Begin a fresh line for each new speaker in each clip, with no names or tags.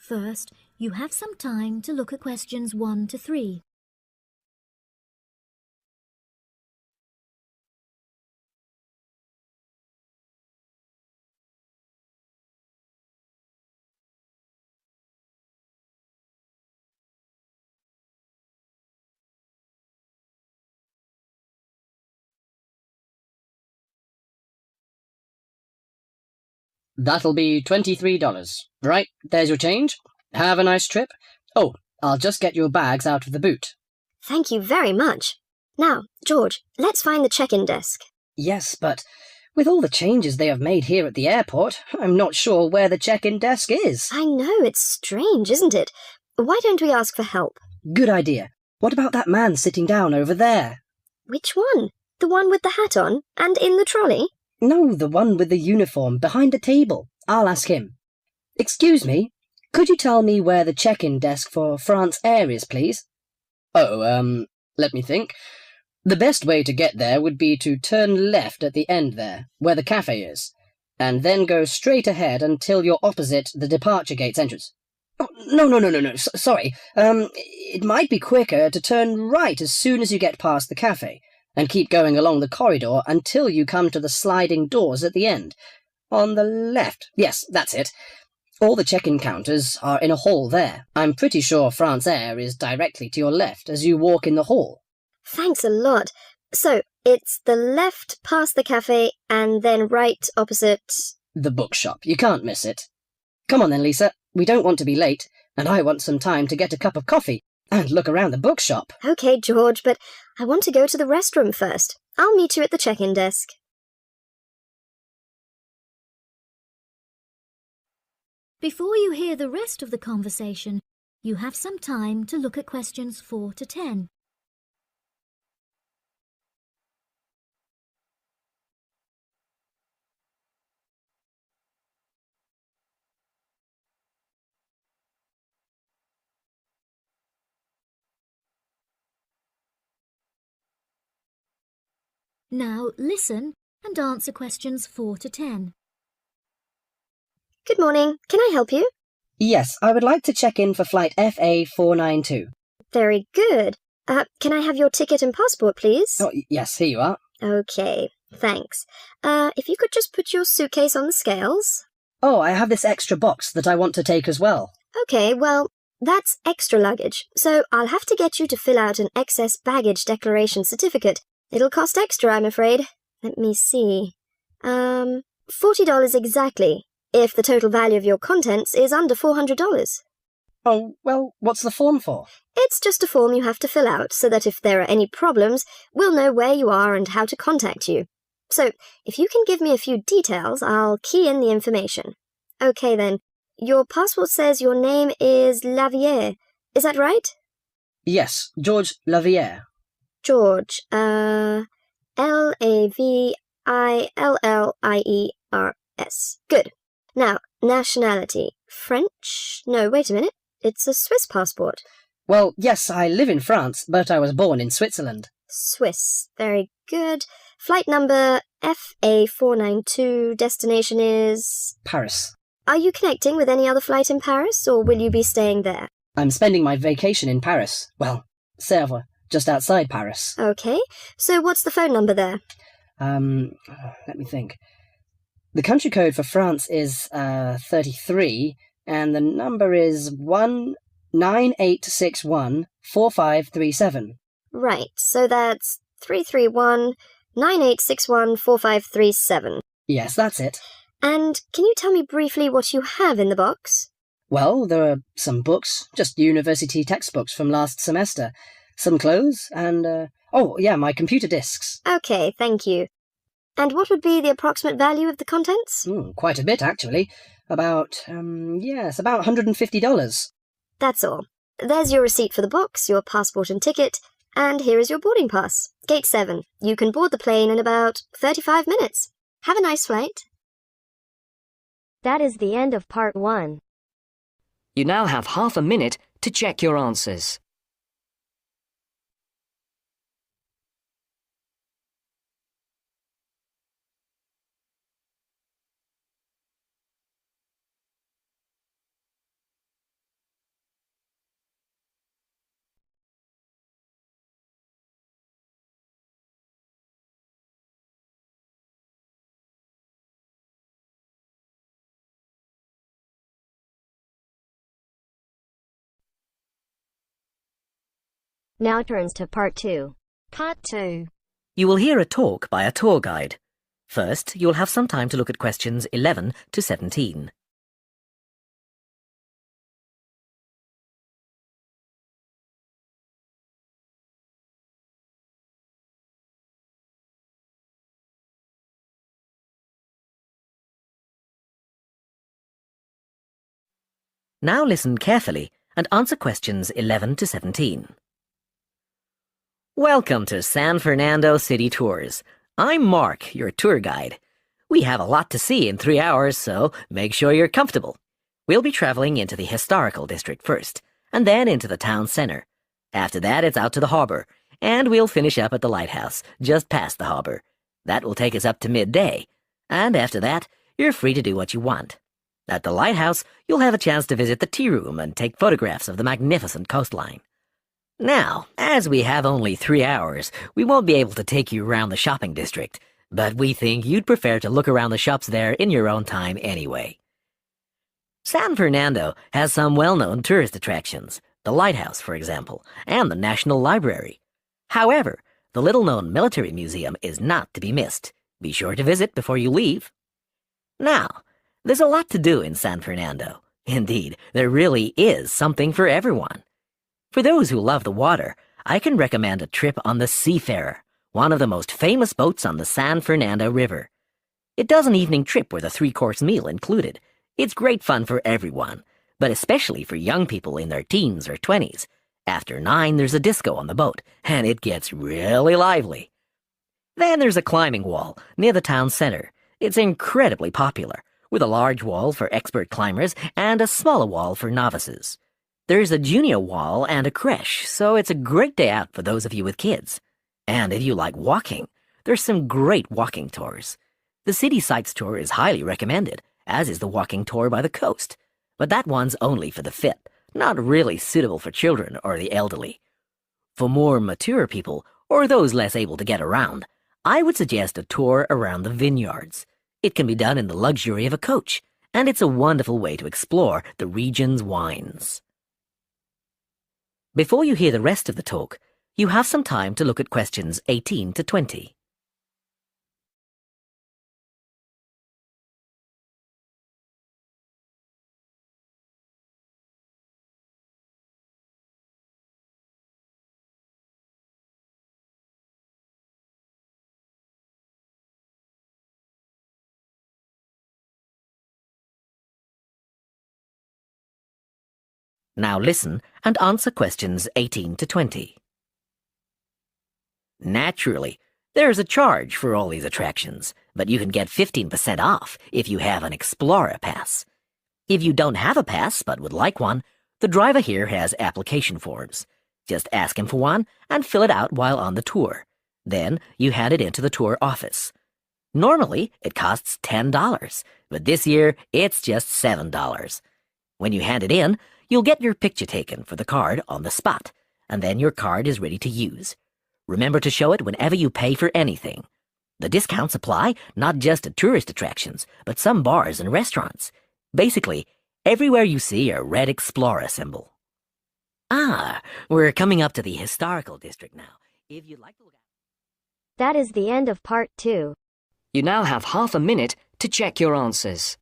First, you have some time to look at questions 1 to 3.
That'll be $23. Right, there's your change. Have a nice trip. Oh, I'll just get your bags out of the boot.
Thank you very much. Now, George, let's find the check-in desk.
Yes, but with all the changes they have made here at the airport, I'm not sure where the check-in desk is.
I know, it's strange, isn't it? Why don't we ask for help?
Good idea. What about that man sitting down over there?
Which one? The one with the hat on and in the trolley?
No, the one with the uniform behind the table. I'll ask him. Excuse me, could you tell me where the check-in desk for France Air is, please? Oh, let me think. The best way to get there would be to turn left at the end there, where the cafe is, and then go straight ahead until you're opposite the departure gates entrance. Oh, no. Sorry. It might be quicker to turn right as soon as you get past the cafe, and keep going along the corridor until you come to the sliding doors at the end. On the left. Yes, that's it. All the check-in counters are in a hall there. I'm pretty sure France Air is directly to your left as you walk in the hall.
Thanks a lot. So, it's the left past the cafe and then right opposite...
The bookshop. You can't miss it. Come on then, Lisa. We don't want to be late, and I want some time to get a cup of coffee and look around the bookshop.
Okay, George, but I want to go to the restroom first. I'll meet you at the check-in desk.
Before you hear the rest of the conversation, you have some time to look at questions 4 to 10. Now listen and answer questions 4 to 10.
Good morning. Can I help you?
Yes, I would like to check in for flight FA492.
Very good. Can I have your ticket and passport, please?
Oh, yes, here you are.
Okay, thanks. If you could just put your suitcase on the scales.
Oh, I have this extra box that I want to take as well.
Okay, well, that's extra luggage, so I'll have to get you to fill out an excess baggage declaration certificate. It'll cost extra, I'm afraid. Let me see. $40 exactly, if the total value of your contents is under $400.
Oh, well, what's the form for?
It's just a form you have to fill out so that if there are any problems, we'll know where you are and how to contact you. So, if you can give me a few details, I'll key in the information. Okay then, your passport says your name is Lavier. Is that right?
Yes, George Lavier.
George, Lavillliers. Good. Now, nationality. French? No, wait a minute. It's a Swiss passport.
Well, yes, I live in France, but I was born in Switzerland.
Swiss. Very good. Flight number FA492. Destination is...
Paris.
Are you connecting with any other flight in Paris, or will you be staying there?
I'm spending my vacation in Paris. Well, Sèvres, just outside Paris.
Okay. So what's the phone number there?
Let me think. The country code for France is 33, and the number is 198614537.
Right, so that's 331-9861-4537.
Yes, that's it.
And can you tell me briefly what you have in the box?
Well, there are some books, just university textbooks from last semester, some clothes, and, my computer discs.
Okay, thank you. And what would be the approximate value of the contents?
Quite a bit, actually. About $150.
That's all. There's your receipt for the box, your passport and ticket, and here is your boarding pass. Gate 7. You can board the plane in about 35 minutes. Have a nice flight.
That is the end of part 1.
You now have half a minute to check your answers.
Now turns to part 2.
Part 2.
You will hear a talk by a tour guide. First, you'll have some time to look at questions 11 to 17. Now listen carefully and answer questions 11 to 17. Welcome to San Fernando City Tours. I'm Mark, your tour guide. We have a lot to see in 3 hours, so make sure you're comfortable. We'll be traveling into the historical district first, and then into the town center. After that, it's out to the harbor, and we'll finish up at the lighthouse, just past the harbor. That will take us up to midday, and after that, you're free to do what you want. At the lighthouse, you'll have a chance to visit the tea room and take photographs of the magnificent coastline. Now, as we have only 3 hours, we won't be able to take you around the shopping district, but we think you'd prefer to look around the shops there in your own time anyway. San Fernando has some well-known tourist attractions, the lighthouse, for example, and the National Library. However, the little-known military museum is not to be missed. Be sure to visit before you leave. Now, there's a lot to do in San Fernando. Indeed, there really is something for everyone. For those who love the water, I can recommend a trip on the Seafarer, one of the most famous boats on the San Fernando River. It does an evening trip with a 3-course meal included. It's great fun for everyone, but especially for young people in their teens or 20s. After 9, there's a disco on the boat, and it gets really lively. Then there's a climbing wall near the town center. It's incredibly popular, with a large wall for expert climbers and a smaller wall for novices. There's a junior wall and a creche, so it's a great day out for those of you with kids. And if you like walking, there's some great walking tours. The City Sights tour is highly recommended, as is the walking tour by the coast. But that one's only for the fit, not really suitable for children or the elderly. For more mature people, or those less able to get around, I would suggest a tour around the vineyards. It can be done in the luxury of a coach, and it's a wonderful way to explore the region's wines. Before you hear the rest of the talk, you have some time to look at questions 18 to 20. Now listen and answer questions 18 to 20. Naturally, there's a charge for all these attractions, but you can get 15% off if you have an Explorer Pass. If you don't have a pass but would like one, the driver here has application forms. Just ask him for one and fill it out while on the tour. Then you hand it into the tour office. Normally, it costs $10, but this year it's just $7. When you hand it in, you'll get your picture taken for the card on the spot, and then your card is ready to use. Remember to show it whenever you pay for anything. The discounts apply not just to tourist attractions, but some bars and restaurants. Basically, everywhere you see a red Explorer symbol. We're coming up to the historical district now. If you'd like to look at...
That is the end of part 2.
You now have half a minute to check your answers.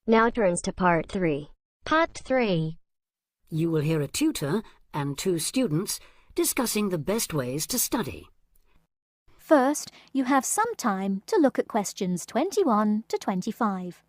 Now turns to part 3.
Part 3.
You will hear a tutor and 2 students discussing the best ways to study.
First, you have some time to look at questions 21 to 25.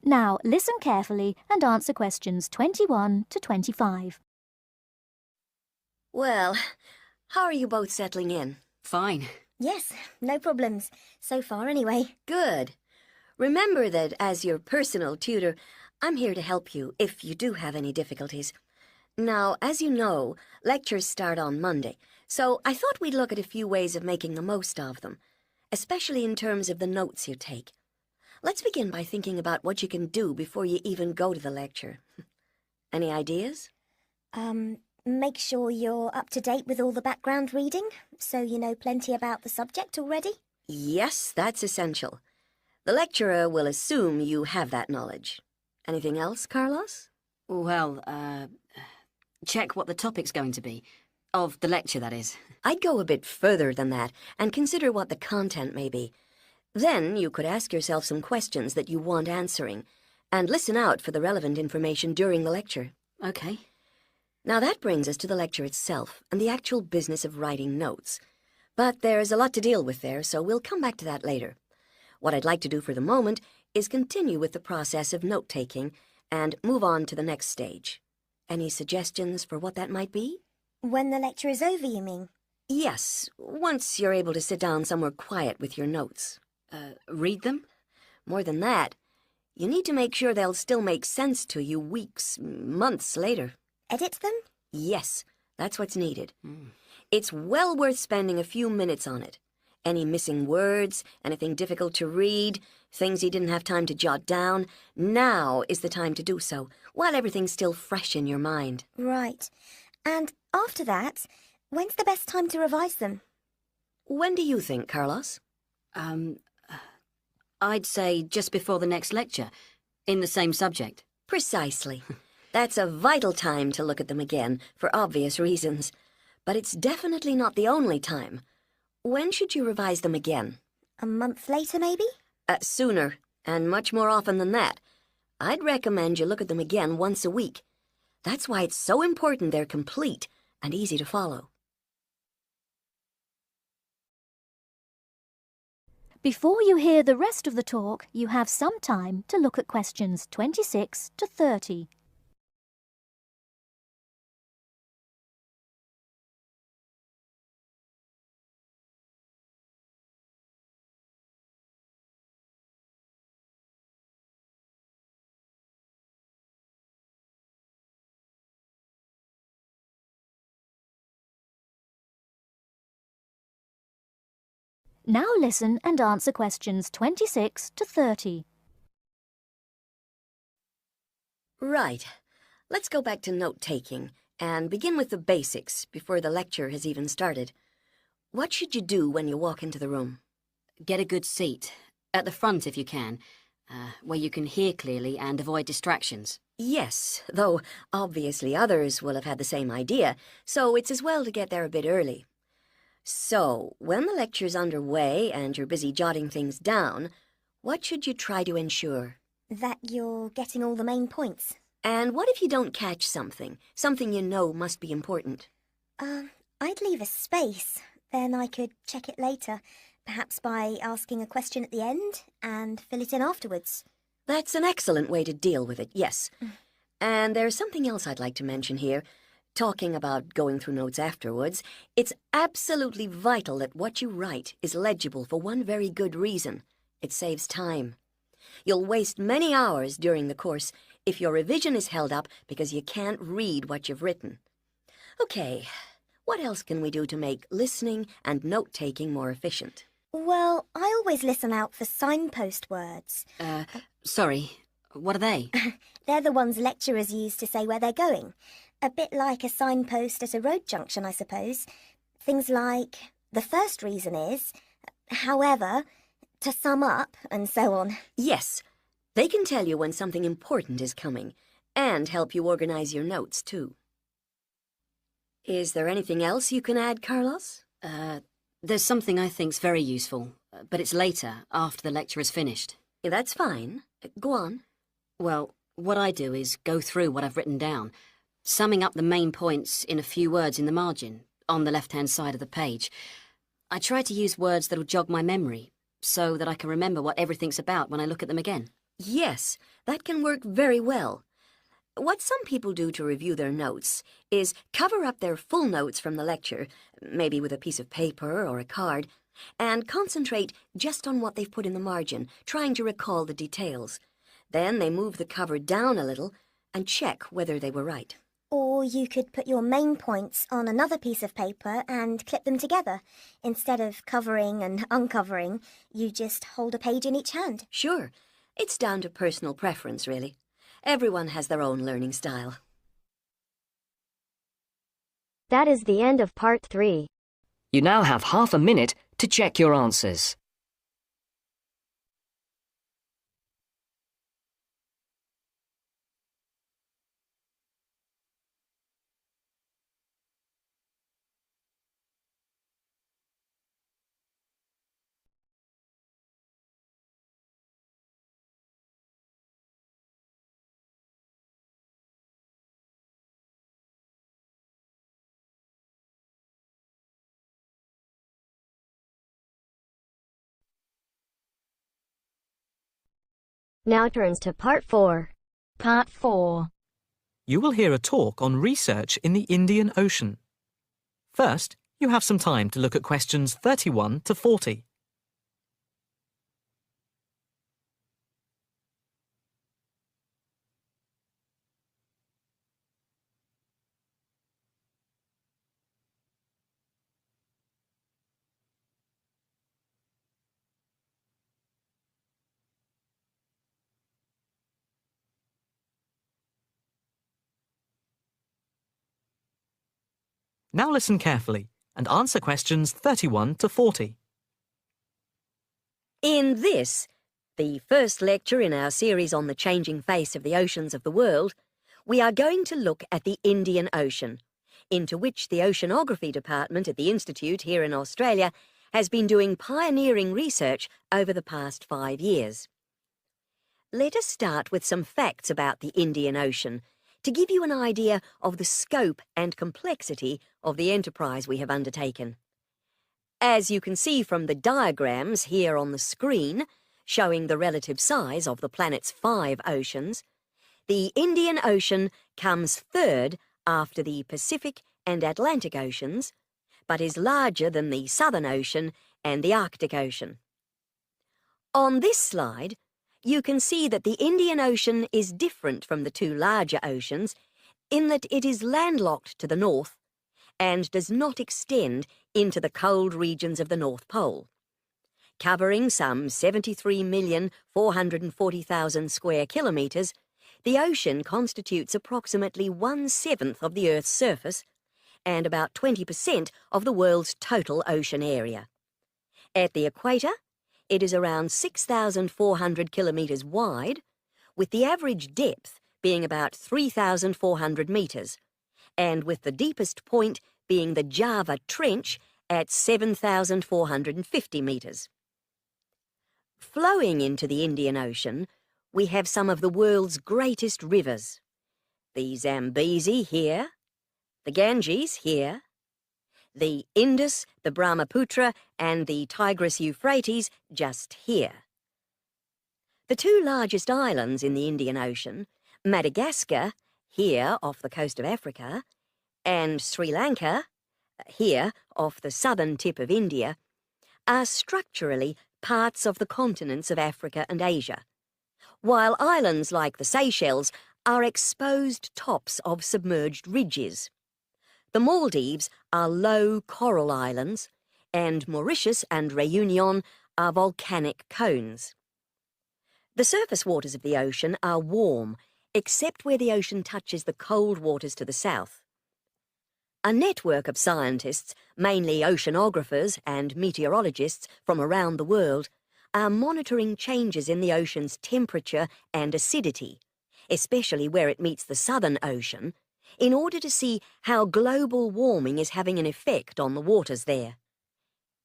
Now listen carefully and answer questions 21 to 25.
Well, how are you both settling in?
Fine.
Yes, no problems. So far, anyway.
Good. Remember that as your personal tutor, I'm here to help you if you do have any difficulties. Now, as you know, lectures start on Monday, so I thought we'd look at a few ways of making the most of them, especially in terms of the notes you take. Let's begin by thinking about what you can do before you even go to the lecture. Any ideas?
Make sure you're up to date with all the background reading, so you know plenty about the subject already.
Yes, that's essential. The lecturer will assume you have that knowledge. Anything else, Carlos?
Well, check what the topic's going to be. Of the lecture, that is.
I'd go a bit further than that and consider what the content may be. Then you could ask yourself some questions that you want answering and listen out for the relevant information during the lecture.
Okay.
Now that brings us to the lecture itself and the actual business of writing notes. But there's a lot to deal with there, so we'll come back to that later. What I'd like to do for the moment is continue with the process of note-taking and move on to the next stage. Any suggestions for what that might be?
When the lecture is over, you mean?
Yes, once you're able to sit down somewhere quiet with your notes.
Read them?
More than that, you need to make sure they'll still make sense to you weeks, months later.
Edit them?
Yes, that's what's needed. It's well worth spending a few minutes on it. Any missing words, anything difficult to read, things you didn't have time to jot down, now is the time to do so, while everything's still fresh in your mind.
Right. And after that, when's the best time to revise them?
When do you think, Carlos?
I'd say just before the next lecture, in the same subject.
Precisely. That's a vital time to look at them again, for obvious reasons. But it's definitely not the only time. When should you revise them again?
A month later, maybe?
Sooner, and much more often than that. I'd recommend you look at them again once a week. That's why it's so important they're complete and easy to follow.
Before you hear the rest of the talk, you have some time to look at questions 26 to 30. Now listen and answer questions 26 to 30.
Right. Let's go back to note-taking and begin with the basics before the lecture has even started. What should you do when you walk into the room?
Get a good seat, at the front if you can, where you can hear clearly and avoid distractions.
Yes, though obviously others will have had the same idea, so it's as well to get there a bit early. So, when the lecture's underway and you're busy jotting things down, what should you try to ensure?
That you're getting all the main points.
And what if you don't catch something you know must be important?
I'd leave a space. Then I could check it later, perhaps by asking a question at the end and fill it in afterwards.
That's an excellent way to deal with it, yes. And there's something else I'd like to mention here. Talking about going through notes afterwards, it's absolutely vital that what you write is legible for one very good reason. It saves time. You'll waste many hours during the course if your revision is held up because you can't read what you've written. Okay, what else can we do to make listening and note-taking more efficient?
Well, I always listen out for signpost words.
Sorry, what are they?
They're the ones lecturers use to say where they're going. A bit like a signpost at a road junction, I suppose. Things like, the first reason is, however, to sum up, and so on.
Yes, they can tell you when something important is coming, and help you organize your notes, too. Is there anything else you can add, Carlos?
There's something I think's very useful, but it's later, after the lecture is finished.
Yeah, that's fine. Go on.
Well, what I do is go through what I've written down, summing up the main points in a few words in the margin, on the left-hand side of the page. I try to use words that'll jog my memory, so that I can remember what everything's about when I look at them again.
Yes, that can work very well. What some people do to review their notes is cover up their full notes from the lecture, maybe with a piece of paper or a card, and concentrate just on what they've put in the margin, trying to recall the details. Then they move the cover down a little and check whether they were right.
Or you could put your main points on another piece of paper and clip them together. Instead of covering and uncovering, you just hold a page in each hand.
Sure, it's down to personal preference, really. Everyone has their own learning style.
That is the end of part 3.
You now have half a minute to check your answers.
Now turns to part 4.
Part 4.
You will hear a talk on research in the Indian Ocean. First, you have some time to look at questions 31 to 40. Now listen carefully and answer questions 31 to 40.
In this, the first lecture in our series on the changing face of the oceans of the world, we are going to look at the Indian Ocean, into which the Oceanography Department at the Institute here in Australia has been doing pioneering research over the past 5 years. Let us start with some facts about the Indian Ocean to give you an idea of the scope and complexity of the enterprise we have undertaken. As you can see from the diagrams here on the screen, showing the relative size of the planet's 5 oceans, the Indian Ocean comes third after the Pacific and Atlantic Oceans, but is larger than the Southern Ocean and the Arctic Ocean. On this slide, you can see that the Indian Ocean is different from the 2 larger oceans in that it is landlocked to the north and does not extend into the cold regions of the North Pole. Covering some 73,440,000 square kilometres, the ocean constitutes approximately 1/7 of the Earth's surface and about 20% of the world's total ocean area. At the equator, it is around 6,400 kilometres wide, with the average depth being about 3,400 metres, and with the deepest point being the Java Trench at 7,450 metres. Flowing into the Indian Ocean, we have some of the world's greatest rivers. The Zambezi here, the Ganges here, the Indus, the Brahmaputra and the Tigris-Euphrates just here. The 2 largest islands in the Indian Ocean, Madagascar, here off the coast of Africa, and Sri Lanka, here off the southern tip of India, are structurally parts of the continents of Africa and Asia, while islands like the Seychelles are exposed tops of submerged ridges. The Maldives are low coral islands, and Mauritius and Réunion are volcanic cones. The surface waters of the ocean are warm, except where the ocean touches the cold waters to the south. A network of scientists, mainly oceanographers and meteorologists from around the world, are monitoring changes in the ocean's temperature and acidity, especially where it meets the Southern Ocean, in order to see how global warming is having an effect on the waters there.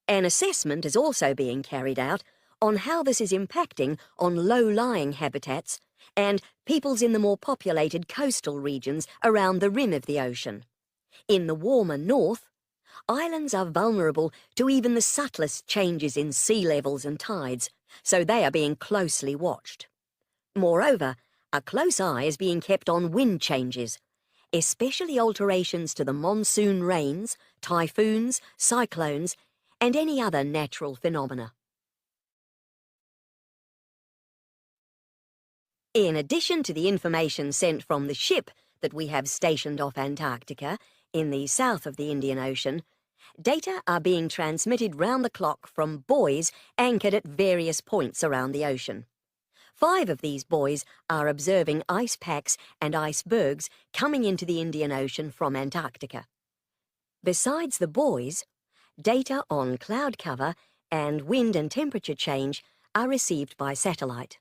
An assessment is also being carried out on how this is impacting on low-lying habitats and peoples in the more populated coastal regions around the rim of the ocean. In the warmer north, islands are vulnerable to even the subtlest changes in sea levels and tides, so they are being closely watched. Moreover, a close eye is being kept on wind changes, especially alterations to the monsoon rains, typhoons, cyclones, and any other natural phenomena. In addition to the information sent from the ship that we have stationed off Antarctica in the south of the Indian Ocean, data are being transmitted round the clock from buoys anchored at various points around the ocean. 5 of these buoys are observing ice packs and icebergs coming into the Indian Ocean from Antarctica. Besides the buoys, data on cloud cover and wind and temperature change are received by satellite.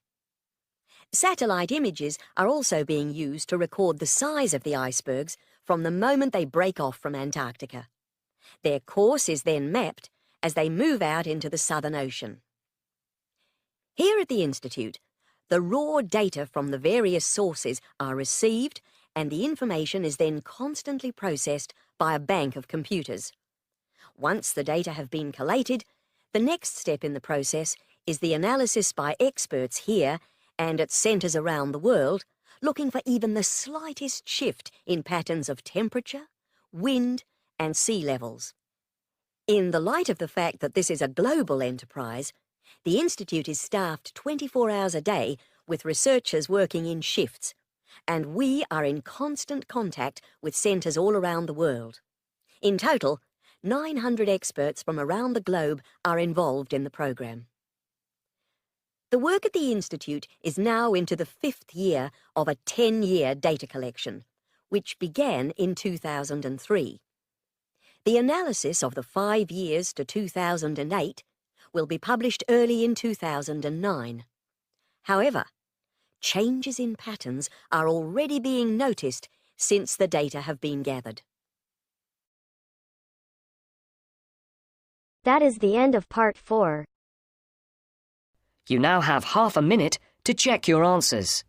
Satellite images are also being used to record the size of the icebergs from the moment they break off from Antarctica. Their course is then mapped as they move out into the Southern Ocean. Here at the Institute, the raw data from the various sources are received and the information is then constantly processed by a bank of computers. Once the data have been collated, the next step in the process is the analysis by experts here and at centres around the world, looking for even the slightest shift in patterns of temperature, wind, and sea levels. In the light of the fact that this is a global enterprise, the Institute is staffed 24 hours a day with researchers working in shifts, and we are in constant contact with centres all around the world. In total, 900 experts from around the globe are involved in the programme. The work at the Institute is now into the 5th year of a 10-year data collection, which began in 2003. The analysis of the 5 years to 2008 will be published early in 2009. However, changes in patterns are already being noticed since the data have been gathered.
That is the end of part 4.
You now have half a minute to check your answers.